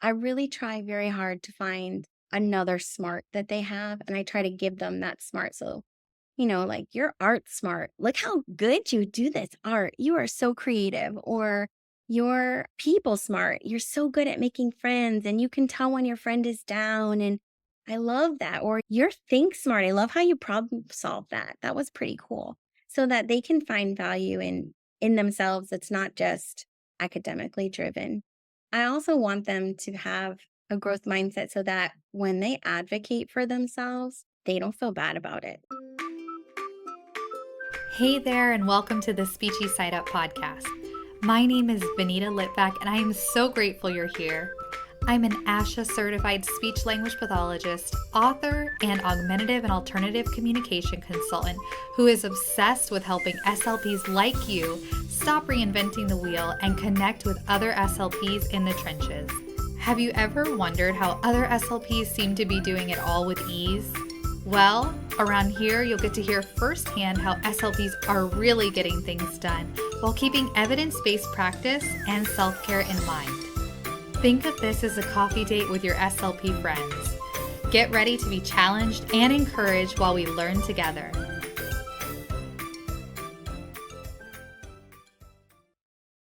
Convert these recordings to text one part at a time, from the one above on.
I really try very hard to find another smart that they have, and I try to give them that smart. So, like your art smart. Look how good you do this art. You are so creative. Or your people smart. You're so good at making friends, and you can tell when your friend is down. And I love that. Or you're think smart. I love how you problem solve that. That was pretty cool. So that they can find value in themselves. It's not just academically driven. I also want them to have a growth mindset so that when they advocate for themselves, they don't feel bad about it. Hey there, and welcome to the Speechy Side Up podcast. My name is Vanita Litvack, and I am so grateful you're here. I'm an ASHA certified speech language pathologist, author, and augmentative and alternative communication consultant who is obsessed with helping SLPs like you stop reinventing the wheel and connect with other SLPs in the trenches. Have you ever wondered how other SLPs seem to be doing it all with ease? Well, around here, you'll get to hear firsthand how SLPs are really getting things done while keeping evidence-based practice and self-care in mind. Think of this as a coffee date with your SLP friends. Get ready to be challenged and encouraged while we learn together.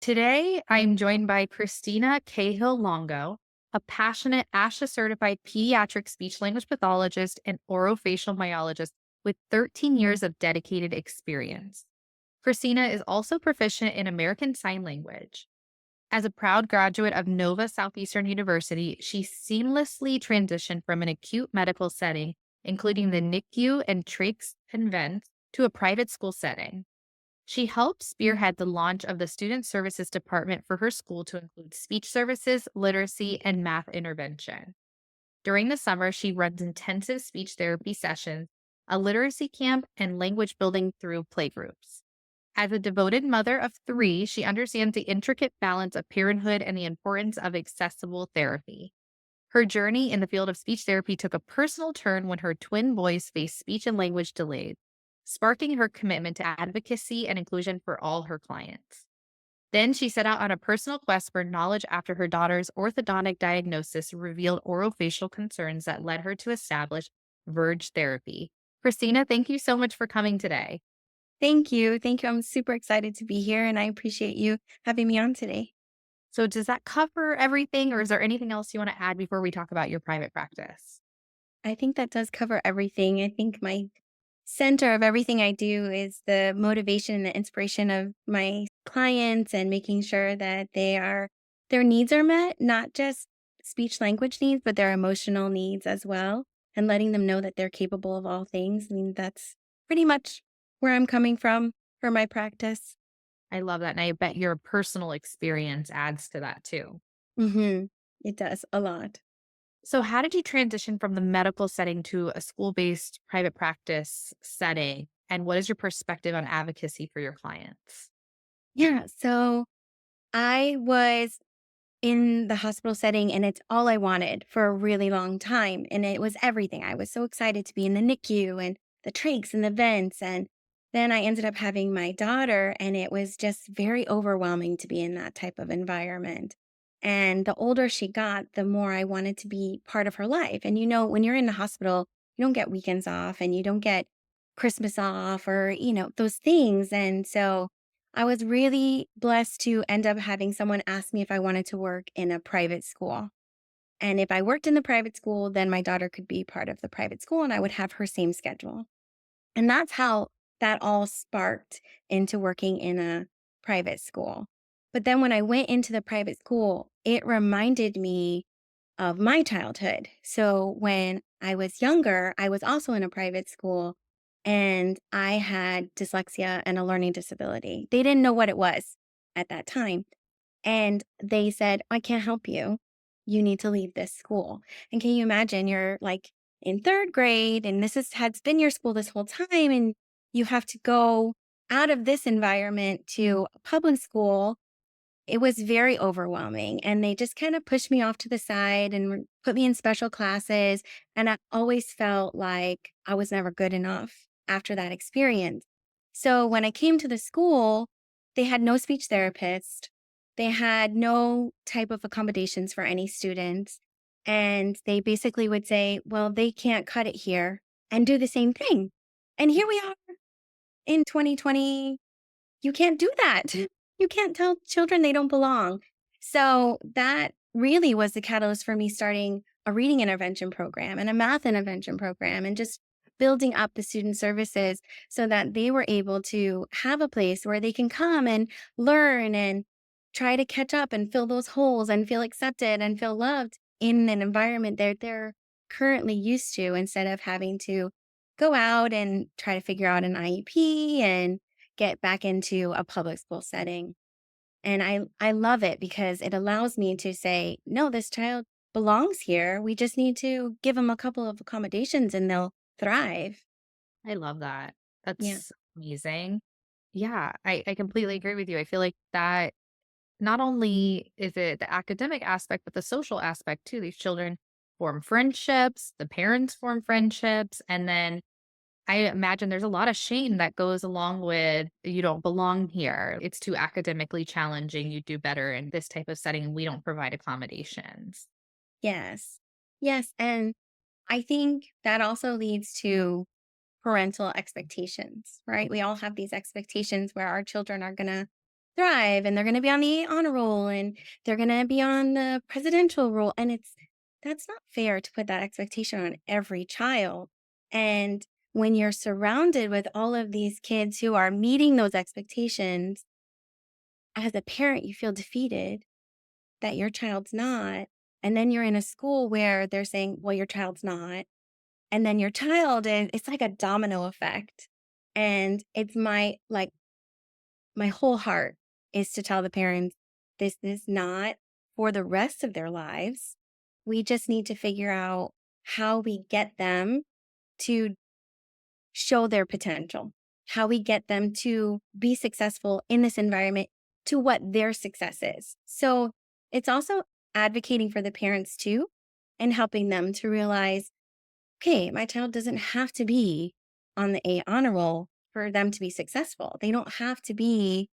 Today, I am joined by Christina Cahill Longo, a passionate ASHA-certified pediatric speech-language pathologist and orofacial myologist with 13 years of dedicated experience. Christina is also proficient in American Sign Language. As a proud graduate of Nova Southeastern University, she seamlessly transitioned from an acute medical setting, including the NICU and trachs and vents, to a private school setting. She helped spearhead the launch of the Student Services Department for her school to include speech services, literacy, and math intervention. During the summer, she runs intensive speech therapy sessions, a literacy camp, and language building through playgroups. As a devoted mother of 3, she understands the intricate balance of parenthood and the importance of accessible therapy. Her journey in the field of speech therapy took a personal turn when her twin boys faced speech and language delays, sparking her commitment to advocacy and inclusion for all her clients. Then she set out on a personal quest for knowledge after her daughter's orthodontic diagnosis revealed orofacial concerns that led her to establish Verge Therapy. Christina, thank you so much for coming today. Thank you. Thank you. I'm super excited to be here and I appreciate you having me on today. So does that cover everything, or is there anything else you want to add before we talk about your private practice? I think that does cover everything. I think my center of everything I do is the motivation and the inspiration of my clients and making sure that their needs are met, not just speech language needs, but their emotional needs as well, and letting them know that they're capable of all things. I mean, that's pretty much where I'm coming from for my practice. I love that. And I bet your personal experience adds to that too. It does a lot. So, how did you transition from the medical setting to a school based private practice setting? And what is your perspective on advocacy for your clients? Yeah. So I was in the hospital setting and it's all I wanted for a really long time. And it was everything. I was so excited to be in the NICU and the trachs and the vents. And then I ended up having my daughter, and it was just very overwhelming to be in that type of environment. And the older she got, the more I wanted to be part of her life. And when you're in the hospital, you don't get weekends off and you don't get Christmas off or, those things. And so I was really blessed to end up having someone ask me if I wanted to work in a private school. And if I worked in the private school, then my daughter could be part of the private school and I would have her same schedule. And that's how that all sparked into working in a private school. But then when I went into the private school, it reminded me of my childhood. So when I was younger, I was also in a private school and I had dyslexia and a learning disability. They didn't know what it was at that time. And they said, I can't help you. You need to leave this school. And can you imagine you're like in 3rd grade and has been your school this whole time and you have to go out of this environment to a public school. It was very overwhelming, and they just kind of pushed me off to the side and put me in special classes, and I always felt like I was never good enough after that experience. So when I came to the school, they had no speech therapist. They had no type of accommodations for any students. And they basically would say, well, they can't cut it here and do the same thing. And here we are in 2020. You can't do that. You can't tell children they don't belong. So that really was the catalyst for me starting a reading intervention program and a math intervention program and just building up the student services so that they were able to have a place where they can come and learn and try to catch up and fill those holes and feel accepted and feel loved in an environment that they're currently used to instead of having to go out and try to figure out an IEP and get back into a public school setting. And I love it because it allows me to say, no, this child belongs here. We just need to give them a couple of accommodations and they'll thrive. I love that. Yeah. That's amazing. Yeah, I completely agree with you. I feel like that not only is it the academic aspect, but the social aspect too. These children form friendships, the parents form friendships, and then I imagine there's a lot of shame that goes along with you don't belong here. It's too academically challenging. You do better in this type of setting. We don't provide accommodations. Yes. Yes. And I think that also leads to parental expectations, right? We all have these expectations where our children are going to thrive and they're going to be on the honor roll and they're going to be on the presidential roll. And that's not fair to put that expectation on every child. And when you're surrounded with all of these kids who are meeting those expectations, as a parent, you feel defeated that your child's not. And then you're in a school where they're saying, well, your child's not. And then your child is it's like a domino effect. And it's my whole heart is to tell the parents this is not for the rest of their lives. We just need to figure out how we get them to show their potential, how we get them to be successful in this environment to what their success is. So it's also advocating for the parents too and helping them to realize, okay, my child doesn't have to be on the A honor roll for them to be successful. They don't have to be,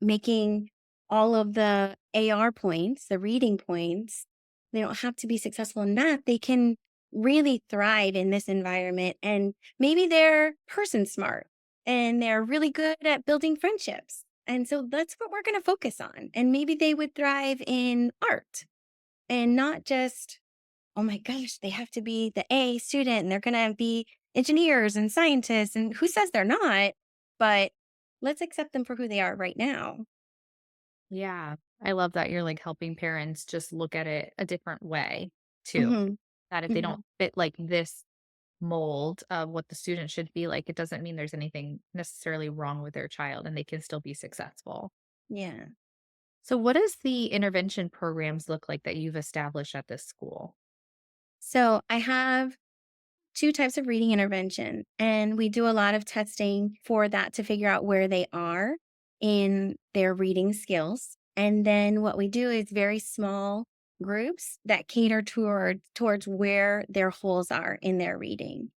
making all of the AR points, the reading points. They don't have to be successful in math. They can really thrive in this environment. And maybe they're person smart and they're really good at building friendships. And so that's what we're going to focus on. And maybe they would thrive in art and not just, oh my gosh, they have to be the A student and they're going to be engineers and scientists. And who says they're not? But let's accept them for who they are right now. Yeah. I love that you're like helping parents just look at it a different way too. Hmm. That if they don't Hmm. fit like this mold of what the student should be like, it doesn't mean there's anything necessarily wrong with their child and they can still be successful. Yeah. So, what does the intervention programs look like that you've established at this school? So I have two types of reading intervention, and we do a lot of testing for that to figure out where they are in their reading skills. And then what we do is very small groups that cater towards where their holes are in their reading.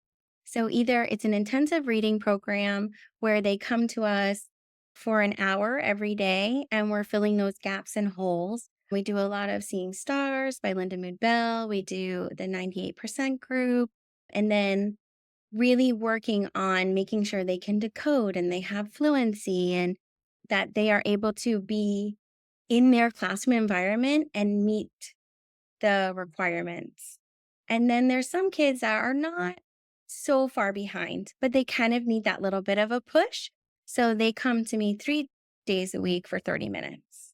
So either it's an intensive reading program where they come to us for an hour every day and we're filling those gaps and holes. We do a lot of Seeing Stars by Linda Mood Bell. We do the 98% group. And then really working on making sure they can decode and they have fluency and that they are able to be in their classroom environment and meet the requirements. And then there's some kids that are not so far behind, but they kind of need that little bit of a push. So they come to me 3 days a week for 30 minutes.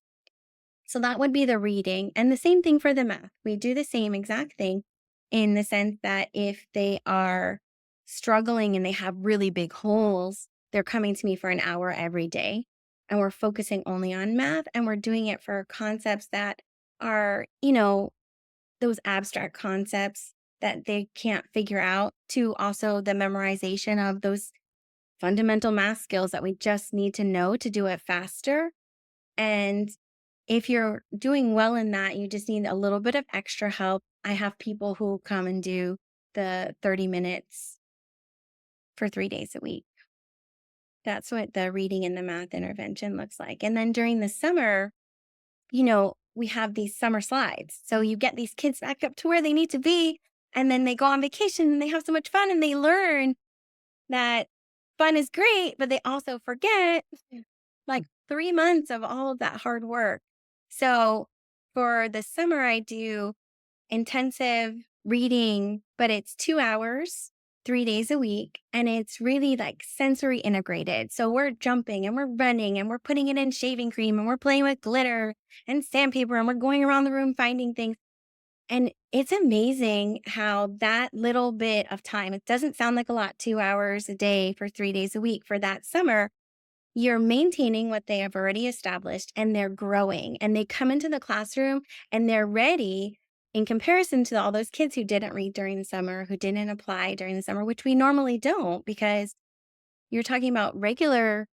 So that would be the reading. And the same thing for the math. We do the same exact thing in the sense that if they are struggling and they have really big holes, they're coming to me for an hour every day. And we're focusing only on math and we're doing it for concepts that are, those abstract concepts that they can't figure out to also the memorization of those fundamental math skills that we just need to know to do it faster. And if you're doing well in that, you just need a little bit of extra help. I have people who come and do the 30 minutes for 3 days a week. That's what the reading and the math intervention looks like. And then during the summer, we have these summer slides. So you get these kids back up to where they need to be, and then they go on vacation and they have so much fun and they learn that fun is great, but they also forget like 3 months of all of that hard work. So for the summer, I do intensive reading, but it's 2 hours, 3 days a week. And it's really like sensory integrated. So we're jumping and we're running and we're putting it in shaving cream and we're playing with glitter and sandpaper and we're going around the room finding things. And it's amazing how that little bit of time, it doesn't sound like a lot, 2 hours a day for 3 days a week for that summer. You're maintaining what they have already established and they're growing and they come into the classroom and they're ready in comparison to all those kids who didn't read during the summer, who didn't apply during the summer, which we normally don't because you're talking about regular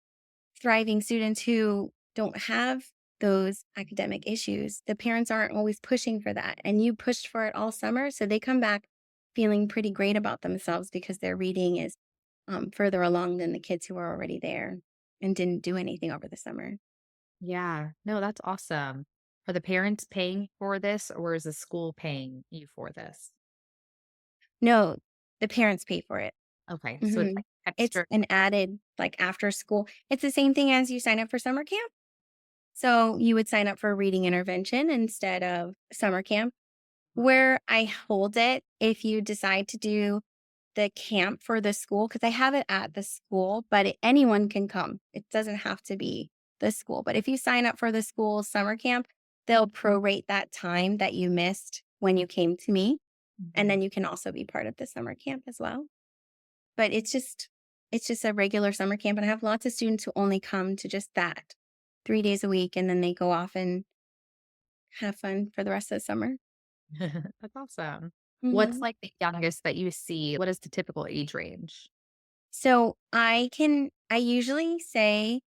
thriving students who don't have those academic issues. The parents aren't always pushing for that. And you pushed for it all summer. So they come back feeling pretty great about themselves because their reading is further along than the kids who are already there and didn't do anything over the summer. Yeah. No, that's awesome. Are the parents paying for this or is the school paying you for this? No, the parents pay for it. Okay. So it's hmm like It's extra. an added, like after school. It's the same thing as you sign up for summer camp. So you would sign up for reading intervention instead of summer camp. Where I hold it, if you decide to do the camp for the school, because I have it at the school, but anyone can come. It doesn't have to be the school. But if you sign up for the school summer camp, they'll prorate that time that you missed when you came to me. And Mhm. then you can also be part of the summer camp as well. But it's just a regular summer camp. And I have lots of students who only come to just that 3 days a week and then they go off and have fun for the rest of the summer. That's awesome. What's Mhm. like the youngest that you see? What is the typical age range? So I usually say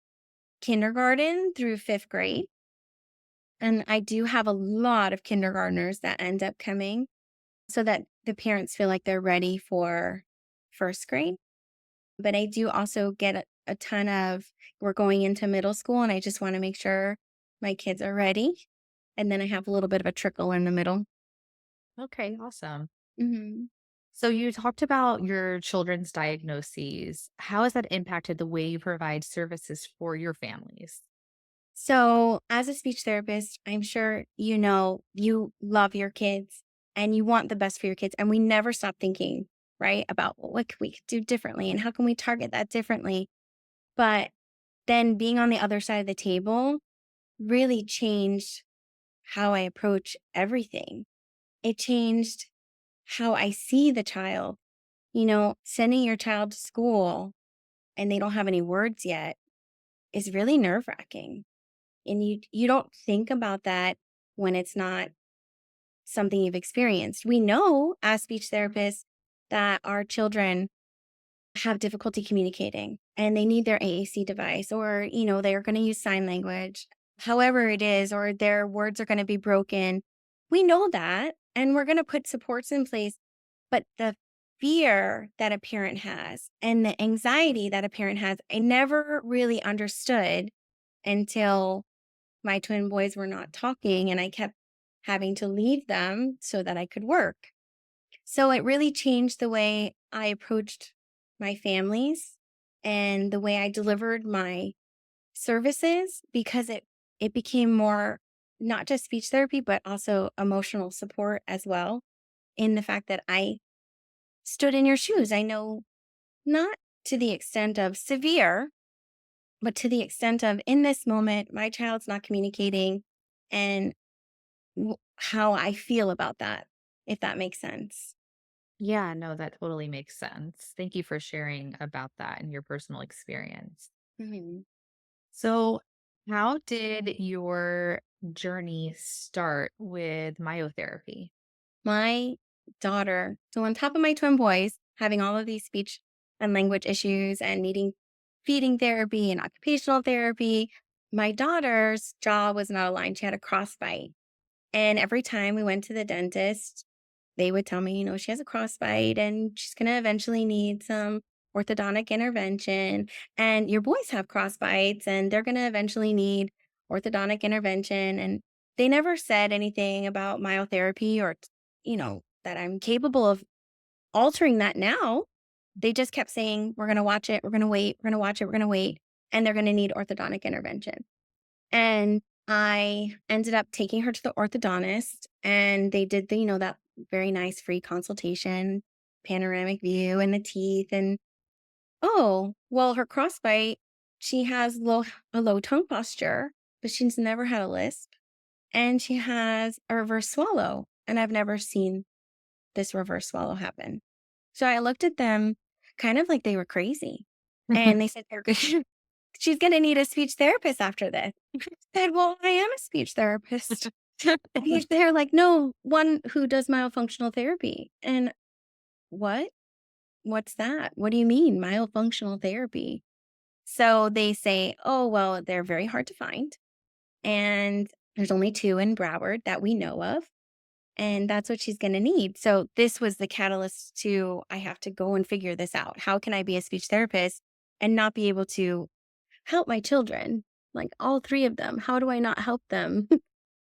kindergarten through 5th grade. And I do have a lot of kindergartners that end up coming so that the parents feel like they're ready for 1st grade. But I do also get a ton of, we're going into middle school and I just want to make sure my kids are ready. And then I have a little bit of a trickle in the middle. Okay, awesome. Mhm. So you talked about your children's diagnoses. How has that impacted the way you provide services for your families? So, as a speech therapist, I'm sure you love your kids and you want the best for your kids. And we never stop thinking, right, about well, what could we do differently and how can we target that differently? But then being on the other side of the table really changed how I approach everything. It changed how I see the child. Sending your child to school and they don't have any words yet is really nerve wracking. And you don't think about that when it's not something you've experienced. We know as speech therapists that our children have difficulty communicating and they need their AAC device or, they're going to use sign language, however it is, or their words are going to be broken. We know that and we're going to put supports in place. But the fear that a parent has and the anxiety that a parent has, I never really understood until my twin boys were not talking and I kept having to leave them so that I could work. So it really changed the way I approached my families and the way I delivered my services because it became more not just speech therapy but also emotional support as well in the fact that I stood in your shoes. I know not to the extent of severe, but to the extent of in this moment my child's not communicating and how I feel about that, if that makes sense. Yeah, no, that totally makes sense. Thank you for sharing about that and your personal experience. Mhm. So, how did your journey start with myotherapy? My daughter, so on top of my twin boys having all of these speech and language issues and needing feeding therapy and occupational therapy, my daughter's jaw was not aligned. She had a crossbite. And every time we went to the dentist, they would tell me, she has a crossbite and she's going to eventually need some orthodontic intervention. And your boys have crossbites and they're going to eventually need orthodontic intervention. They never said anything about myotherapy or, that I'm capable of altering that now. They just kept saying, "We're gonna watch it, we're gonna wait, we're gonna watch it, we're gonna wait, and they're gonna need orthodontic intervention." And I ended up taking her to the orthodontist, and they did that very nice free consultation, panoramic view and the teeth. And oh, well, her crossbite, she has a low tongue posture, but she's never had a lisp, and she has a reverse swallow, and I've never seen this reverse swallow happen. So I looked at them kind of like they were crazy. And they said, she's going to need a speech therapist after this. I said, well, I am a speech therapist. They're like, no, one who does myofunctional therapy. And what? What's that? What do you mean, myofunctional therapy? So they say, oh, well, they're very hard to find. And there's only two in Broward that we know of. And that's what she's gonna need. So this was the catalyst to I have to go and figure this out. How can I be a speech therapist and not be able to help my children? Like all three of them. How do I not help them?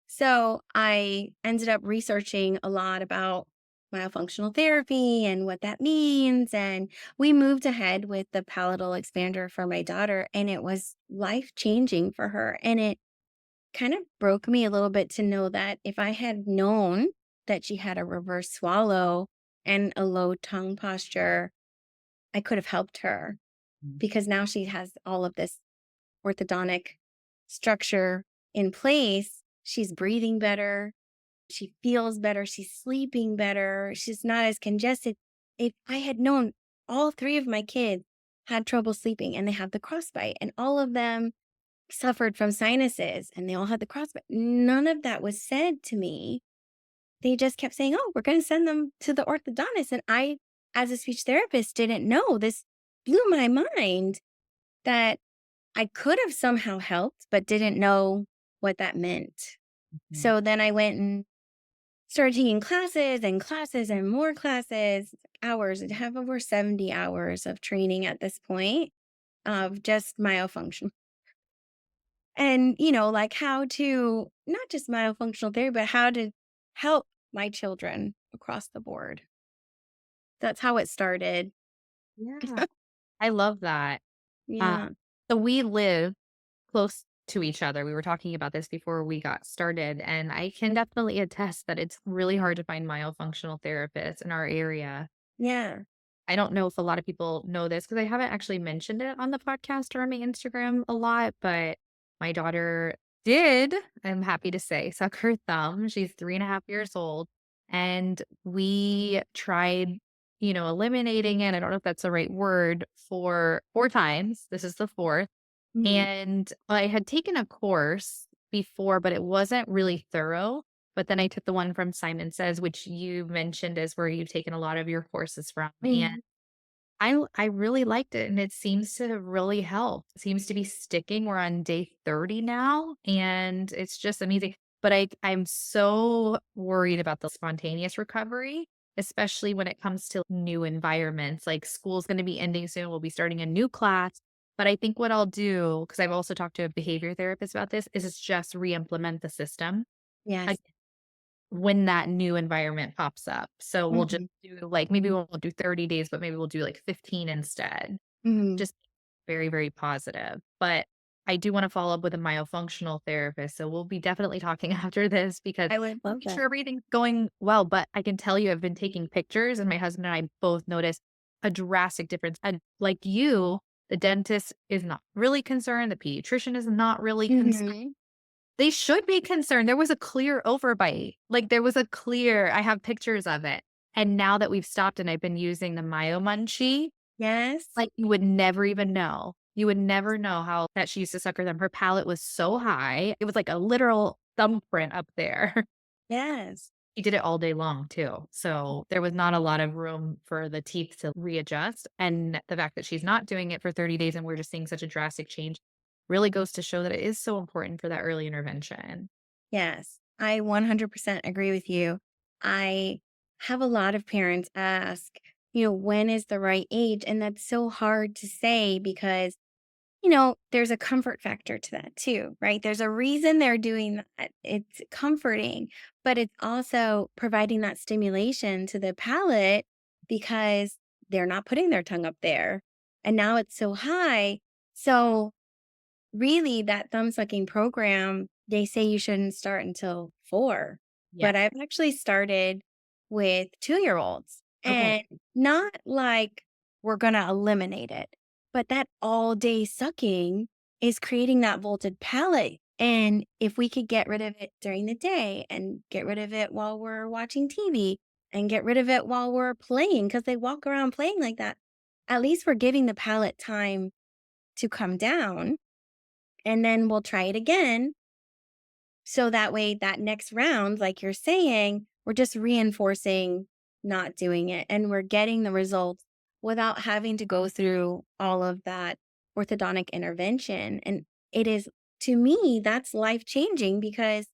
So I ended up researching a lot about myofunctional therapy and what that means. And we moved ahead with the palatal expander for my daughter, and it was life changing for her. And it kind of broke me a little bit to know that if I had known that she had a reverse swallow and a low tongue posture, I could have helped her because now she has all of this orthodontic structure in place. She's breathing better. She feels better. She's sleeping better. She's not as congested. If I had known all three of my kids had trouble sleeping and they have the crossbite, and all of them suffered from sinuses and they all had the crossbite. None of that was said to me. They just kept saying, "Oh, we're going to send them to the orthodontist." And I, as a speech therapist, didn't know. This blew my mind that I could have somehow helped, but didn't know what that meant. Mhm. So then I went and started taking classes and more classes, hours. I have over 70 hours of training at this point of just myofunction. And, like how to not just myofunctional therapy, but how to help my children across the board. That's how it started. Yeah. I love that. Uh, Yeah. so we live close to each other. We were talking about this before we got started, and I can definitely attest that it's really hard to find myofunctional therapists in our area. Yeah. I don't know if a lot of people know this because I haven't actually mentioned it on the podcast or on my Instagram a lot, but my daughter did, I'm happy to say, suck her thumb. She's 3.5 years old. And we tried, eliminating it. I don't know if that's the right word for 4 times. This is the fourth. Mhm. And I had taken a course before, but it wasn't really thorough. But then I took the one from Simon Says, which you mentioned is where you've taken a lot of your courses from. And Mhm. I really liked it, and it seems to have really helped. It seems to be sticking. We're on day 30 now, and it's just amazing. But I'm so worried about the spontaneous recovery, especially when it comes to new environments. Like school's going to be ending soon. We'll be starting a new class. But I think what I'll do, because I've also talked to a behavior therapist about this, is it's just re-implement the system Yes. when that new environment pops up. So we'll just Mhm. do like maybe we won't do 30 days, but maybe we'll do like 15 instead. Mhm. Just very, very positive. But I do want to follow up with a myofunctional therapist. So we'll be definitely talking after this because I would I love make that. sure everything's going well. But I can tell you, I've been taking pictures, and my husband and I both noticed a drastic difference. And like you, the dentist is not really concerned. The pediatrician is not really concerned. Mhm. They should be concerned. There was a clear overbite. Like, there was a clear I have pictures of it. And now that we've stopped and I've been using the Myo Munchie, Yes. like, you would never even know. You would never know how that she used to suck her thumb. Her palate was so high. It was like a literal thumbprint up there. Yes. He did it all day long too. So there was not a lot of room for the teeth to readjust. And the fact that she's not doing it for 30 days and we're just seeing such a drastic change really goes to show that it is so important for that early intervention. Yes. I 100% agree with you. I have a lot of parents ask, when is the right age? And that's so hard to say because there's a comfort factor to that too, right? There's a reason they're doing that. It's comforting, but it's also providing that stimulation to the palate because they're not putting their tongue up there. And now it's so high. So really, that thumb sucking program, they say you shouldn't start until 4, Yeah. but I've actually started with 2-year-olds, Okay. and not like we're gonna eliminate it, but that all day sucking is creating that volted palate, and if we could get rid of it during the day and get rid of it while we're watching TV and get rid of it while we're playing, because they walk around playing like that, at least we're giving the palate time to come down, and then we'll try it again. So that way, that next round, like you're saying, we're just reinforcing not doing it and we're getting the results without having to go through all of that orthodontic intervention. And it is, to me, that's life changing because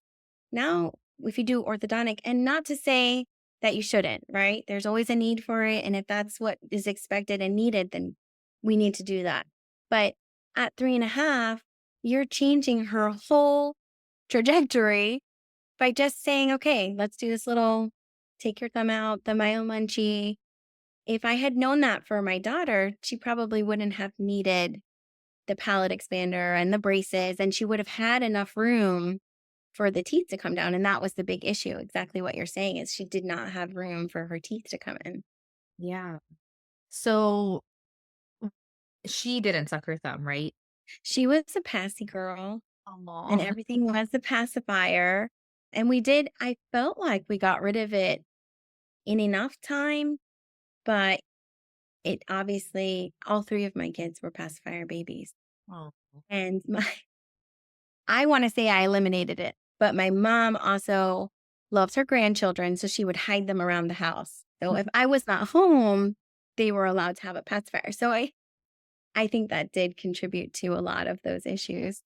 now, if you do orthodontic, and not to say that you shouldn't, right? There's always a need for it. And if that's what is expected and needed, then we need to do that. But at 3.5, you're changing her whole trajectory by just saying, okay, let's do this little take your thumb out, the myo munchie. If I had known that for my daughter, she probably wouldn't have needed the palate expander and the braces, and she would have had enough room for the teeth to come down, and that was the big issue, exactly what you're saying is she did not have room for her teeth to come in. Yeah. So she didn't suck her thumb, right? She was a passy girl, and Oh. everything was a pacifier, and I felt like we got rid of it in enough time, but it obviously all 3 of my kids were pacifier babies, Oh. and my I wanna say I eliminated it, but my mom also loves her grandchildren, so she would hide them around the house. So if I was not home, they were allowed to have a pacifier. So I think that did contribute to a lot of those issues.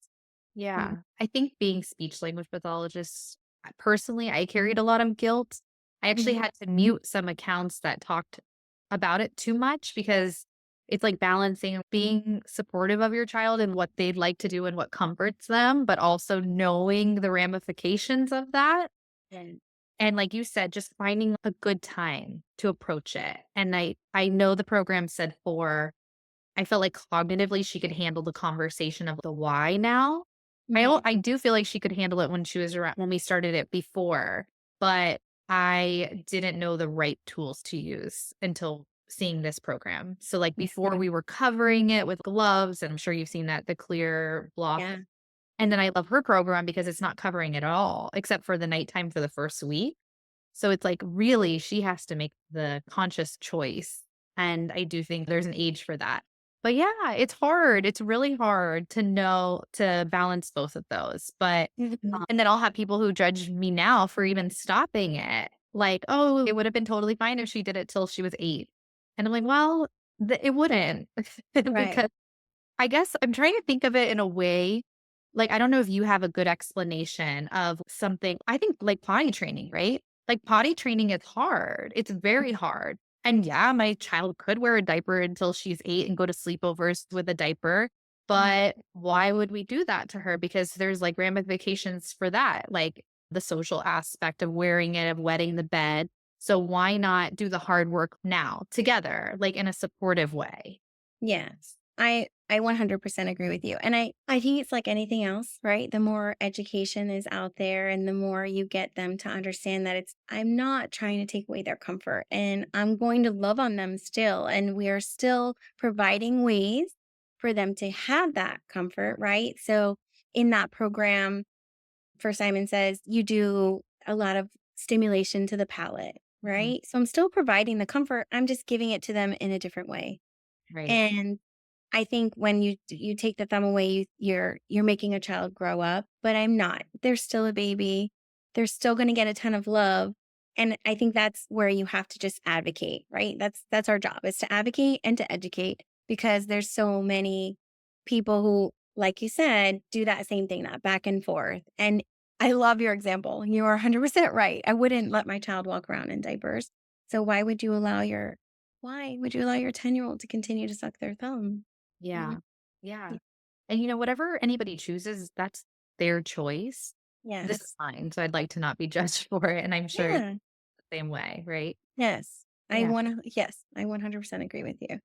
Mm, Yeah. I think being speech language pathologist, personally, I carried a lot of guilt. I actually mhm. had to mute some accounts that talked about it too much because it's like balancing being supportive of your child and what they'd like to do and what comforts them, but also knowing the ramifications of that. And And like you said, just finding a good time to approach it. And I know the program said 4. I felt like cognitively she could handle the conversation of the why now. mhm, I do feel like she could handle it when she was around when we started it before, but I didn't know the right tools to use until seeing this program. So like yeah, before we were covering it with gloves, and I'm sure you've seen that, the clear block. yeah, And then I love her program because it's not covering it all except for the nighttime for the first week. So it's like really she has to make the conscious choice. And I do think there's an age for that. But yeah, it's hard. It's really hard to know to balance both of those. But mhm, and then I'll have people who judge me now for even stopping it. Like, oh, it would have been totally fine if she did it till she was 8. And I'm like, well, it wouldn't right, because I guess I'm trying to think of it in a way, like, I don't know if you have a good explanation of something. I think like potty training, right? Like potty training is hard. It's very hard. And yeah, my child could wear a diaper until she's 8 and go to sleepovers with a diaper. mhm, But why would we do that to her? Because there's like ramifications for that, like the social aspect of wearing it, of wetting the bed. So why not do the hard work now together, like in a supportive way? yes. I 100% agree with you, and I think it's like anything else, right? The more education is out there and the more you get them to understand that I'm not trying to take away their comfort, and I'm going to love on them still, and we are still providing ways for them to have that comfort, right? So, in that program, for Simon Says, you do a lot of stimulation to the palate, Mhm. right? So I'm still providing the comfort, I'm just giving it to them in a different way. Right. And I think when you take the thumb away, you're making a child grow up, but I'm not. They're still a baby. They're still gonna get a ton of love. And I think that's where you have to just advocate, right? That's our job is to advocate and to educate because there's so many people who, like you said, do that same thing, that back and forth. And I love your example. You are 100% right. I wouldn't let my child walk around in diapers. So why would you allow your 10-year-old to continue to suck their thumb? Yeah. Mhm. Yeah. Yeah. And, whatever anybody chooses, that's their choice. This is Yes. mine, so I'd like to not be judged for it, and I'm sure you're Yeah. the same way, right? Yes. Yeah. Yes, I 100% agree with you.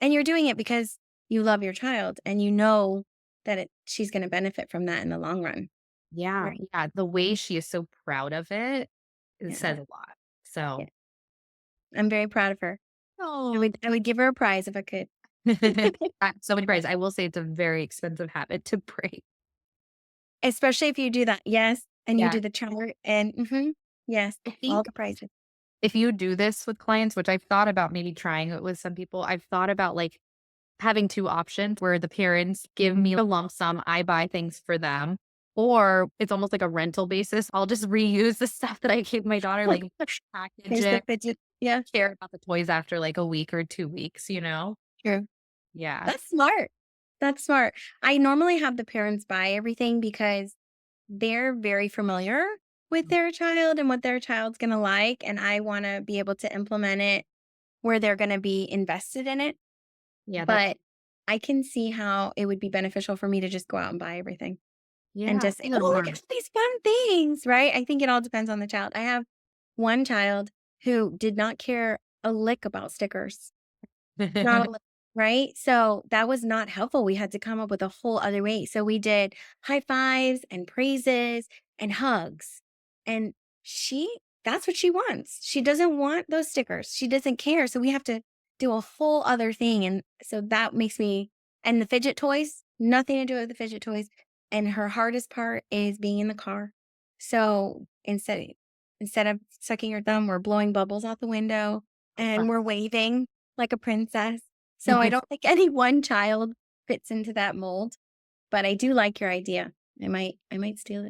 And you're doing it because you love your child and you know that she's going to benefit from that in the long run. Yeah, Right. yeah, the way she is so proud of it, it Yeah. says a lot. Yeah. So I'm very proud of her. oh. I would give her a prize if I could. So many praise. I will say it's a very expensive habit to break. Especially if you do that. Yes. And you Yeah. do the chart and yes, I all think the prizes. if you do this with clients, which I've thought about maybe trying it with some people, I've thought about, like, having 2 options where the parents give me a lump sum, I buy things for them, or it's almost like a rental basis. I'll just reuse the stuff that I gave my daughter, like, package Here's the it, fidget. Yeah. care about the toys after, like, a week or 2 weeks, True. Yeah. That's smart. That's smart. I normally have the parents buy everything because they're very familiar with their child and what their child's gonna like, and I wanna be able to implement it where they're gonna be invested in it, Yeah, that's but I can see how it would be beneficial for me to just go out and buy everything and yeah, just say, "Oh, look at all these fun things," right? I think it all depends on the child. I have one child who did not care a lick about stickers. Not a li right? So, that was not helpful, we had to come up with a whole other way. So, we did high fives and praises and hugs, and she that's what she wants. She doesn't want those stickers, she doesn't care, so we have to do a whole other thing, and so that makes me and the fidget toys, nothing to do with the fidget toys, and her hardest part is being in the car. So, instead of sucking her thumb, we're blowing bubbles out the window, and we're waving like a princess. So I don't think any one child fits into that mold, but I do like your idea. I might steal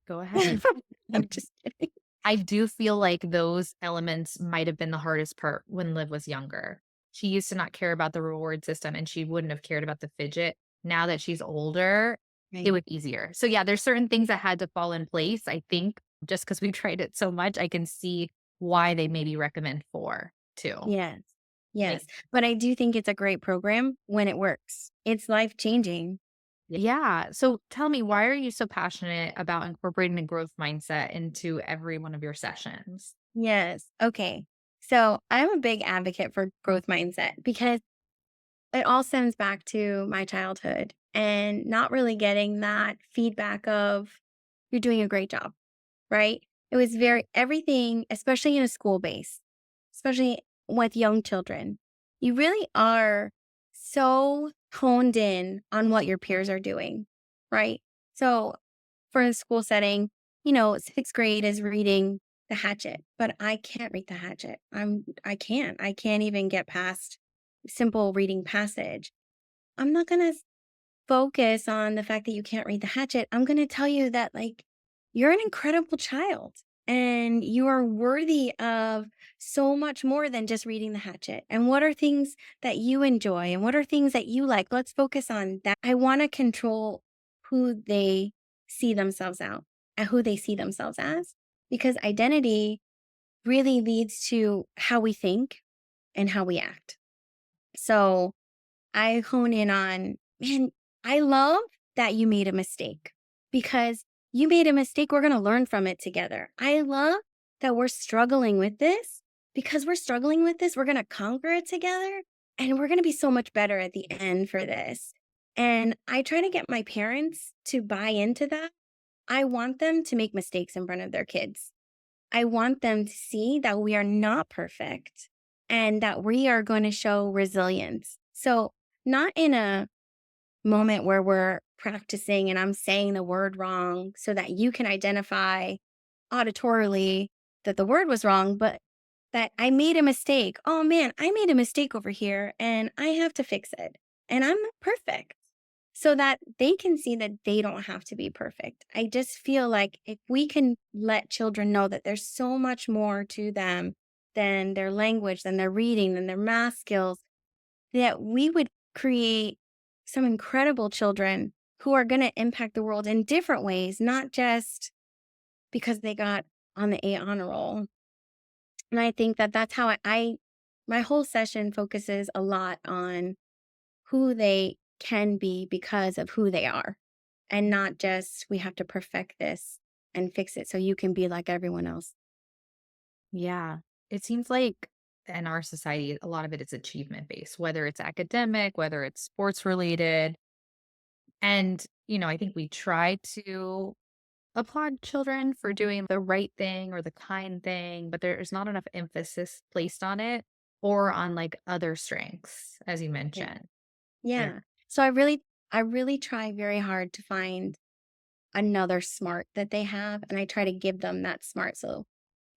Go ahead. it. I'm just kidding. I do feel like those elements might have been the hardest part when Liv was younger. She used to not care about the reward system and she wouldn't have cared about the fidget. Now that she's older, it Right. was easier. So yeah, there's certain things that had to fall in place. I think just because we've tried it so much, I can see why they maybe recommend 4 too. Yes. Like, Yes. But I do think it's a great program when it works. It's life changing. yeah. So tell me, why are you so passionate about incorporating a growth mindset into every one of your sessions? Yes. Okay. So I'm a big advocate for growth mindset because it all stems back to my childhood and not really getting that feedback of, you're doing a great job. Right? It was very everything, especially in a school base, especially with young children. You really are so honed in on what your peers are doing, right? So, for a school setting, 6th grade is reading The Hatchet, but I can't read The Hatchet. I can't. I can't even get past simple reading passage. I'm not going to focus on the fact that you can't read The Hatchet. I'm going to tell you that, like, you're an incredible child and you are worthy of so much more than just reading The Hatchet. And what are things that you enjoy and what are things that you like? Let's focus on that. I want to control who they see themselves out and who they see themselves as, because identity really leads to how we think and how we act. So, I hone in on, man, I love that you made a mistake because you made a mistake. We're going to learn from it together. I love that we're struggling with this because we're struggling with this. We're going to conquer it together and we're going to be so much better at the end for this. And I try to get my parents to buy into that. I want them to make mistakes in front of their kids. I want them to see that we are not perfect and that we are going to show resilience. So, not in a moment where we're practicing and I'm saying the word wrong so that you can identify auditorily that the word was wrong, but that I made a mistake. Oh man, I made a mistake over here and I have to fix it. And I'm not perfect. So that they can see that they don't have to be perfect. I just feel like if we can let children know that there's so much more to them than their language, than their reading, than their math skills, that we would create some incredible children who are going to impact the world in different ways, not just because they got on the A honor roll. And I think that that's how my whole session focuses a lot on who they can be because of who they are and not just we have to perfect this and fix it so you can be like everyone else. Yeah. It seems like in our society, a lot of it is achievement based, whether it's academic, whether it's sports related. And, I think we try to applaud children for doing the right thing or the kind thing, but there's not enough emphasis placed on it or on like other strengths, as you Yeah. mentioned. Like, Yeah. So I really try very hard to find another smart that they have, and I try to give them that smart. So,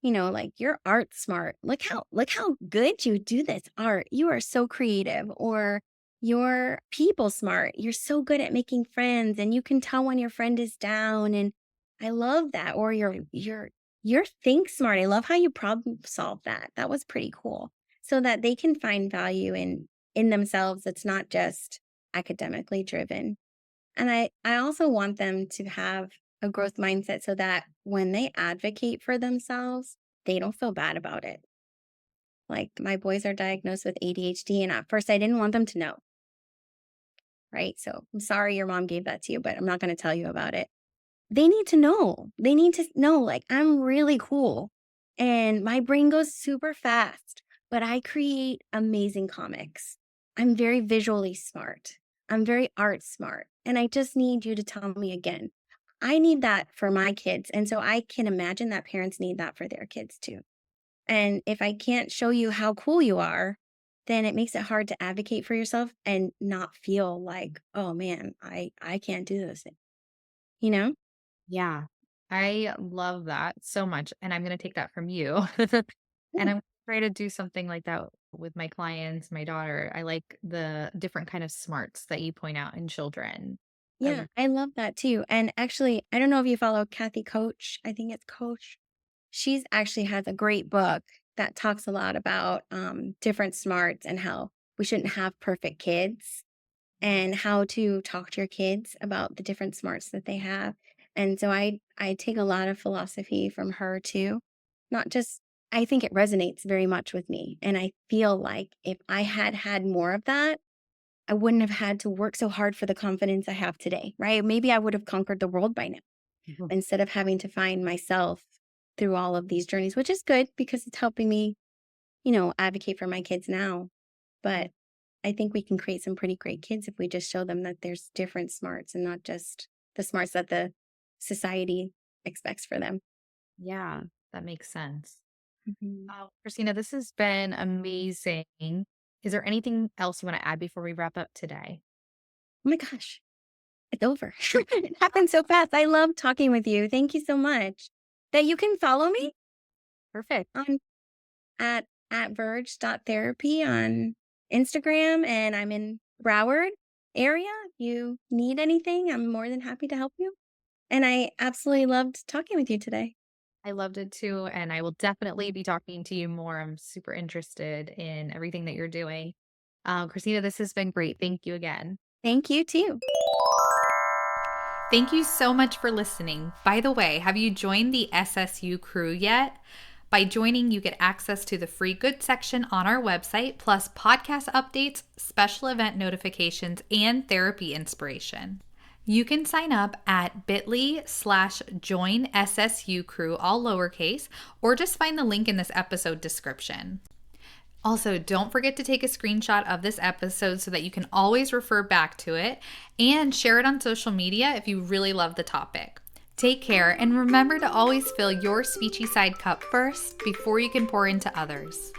like you're art smart. Look how good you do this art. You are so creative. Or you're people smart. You're so good at making friends and you can tell when your friend is down, and I love that. Or you're think smart. I love how you problem solve that. That was pretty cool. So that they can find value in themselves. It's not just academically driven. And I also want them to have a growth mindset so that when they advocate for themselves, they don't feel bad about it. Like my boys are diagnosed with ADHD, and at first I didn't want them to know, right? So I'm sorry your mom gave that to you, but I'm not going to tell you about it. They need to know. They need to know, like, I'm really cool and my brain goes super fast, but I create amazing comics. I'm very visually smart. I'm very art smart. And I just need you to tell me again. I need that for my kids. And so I can imagine that parents need that for their kids too. And if I can't show you how cool you are, then it makes it hard to advocate for yourself and not feel like, oh man, I can't do this, you know? yeah, I love that so much. And I'm going to take that from you. And I'm trying to do something like that with my clients, my daughter. I like the different kind of smarts that you point out in children. Yeah, I love that too. And actually, I don't know if you follow Kathy Coach. I think it's Coach. She's actually has a great book that talks a lot about different smarts and how we shouldn't have perfect kids and how to talk to your kids about the different smarts that they have. And so I take a lot of philosophy from her too. Not just I think it resonates very much with me. And I feel like if I had had more of that, I wouldn't have had to work so hard for the confidence I have today, right? Maybe I would have conquered the world by now Mhm. instead of having to find myself through all of these journeys, which is good because it's helping me, advocate for my kids now. But I think we can create some pretty great kids if we just show them that there's different smarts and not just the smarts that the society expects for them. Yeah, that makes sense. Mhm. Oh, Christina, this has been amazing. Is there anything else you want to add before we wrap up today? Oh my gosh, it's over. It happened so fast. I love talking with you. Thank you so much. That you can follow me Perfect. on at verge.therapy on Instagram, and I'm in Broward area. If you need anything, I'm more than happy to help you. And I absolutely loved talking with you today. I loved it too. And I will definitely be talking to you more. I'm super interested in everything that you're doing. Christina, this has been great. Thank you again. Thank you too. Thank you so much for listening. By the way, have you joined the SSU crew yet? By joining, you get access to the free good section on our website, plus podcast updates, special event notifications, and therapy inspiration. You can sign up at bit.ly/join SSU crew, all lowercase, or just find the link in this episode description. Also, don't forget to take a screenshot of this episode so that you can always refer back to it and share it on social media if you really love the topic. Take care and remember to always fill your speechy side cup first before you can pour into others.